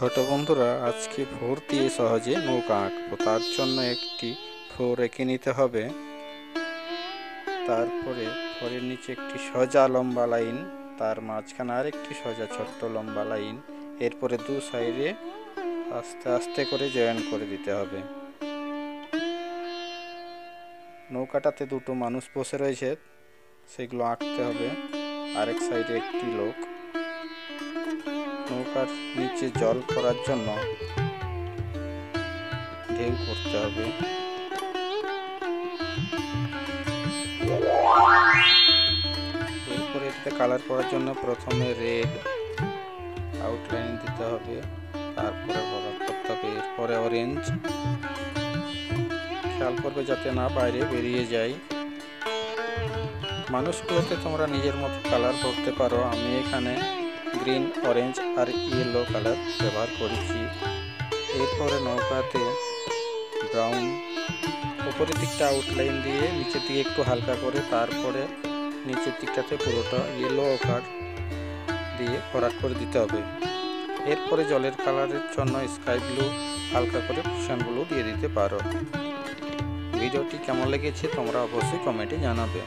ছোট বন্ধুরা, আজকে ফ্লোর দিয়ে সহজে নৌকা আঁকবো। তার জন্য একটি ফ্লোর এঁকে নিতে হবে। তারপরে ফ্লোরের নিচে একটি সোজা লম্বা লাইন, তার মাঝখানে আরেকটি সোজা ছোট্ট লম্বা লাইন, এরপরে দু সাইডে আস্তে আস্তে করে জয়েন করে দিতে হবে। নৌকাটাতে দুটো মানুষ বসে রয়েছে, সেগুলো আঁকতে হবে। আরেক সাইডে একটি লোক। নৌকার নিচে জল করার জন্য ঢেউ করতে হবে। এরপরে এটাতে কালার করার জন্য প্রথমে রেড আউটলাইন দিতে হবে, তারপরে বর্ডার করতে হবে, এরপরে অরেঞ্জ। খেয়াল করবে যাতে না বাইরে বেরিয়ে যায়। মানুষগুলোতে তোমরা নিজের মতো কালার করতে পারো। আমি এখানে গ্রিন, অরেঞ্জ আর ইয়েলো কালার ব্যবহার করেছি। এরপরে নৌকাতে ব্রাউন উপরের দিকটা আউটলাইন দিয়ে নিচের দিকে একটু হালকা করে, তারপরে নিচের দিকটাতে পুরোটা ইয়েলো কালার দিয়ে ভরাট করে দিতে হবে। এরপরে জলের কালারের জন্য স্কাই ব্লু হালকা করে কুশন ব্লু দিয়ে দিতে পারো। ভিডিওটি কেমন লেগেছে তোমরা অবশ্যই কমেন্টে জানাবে।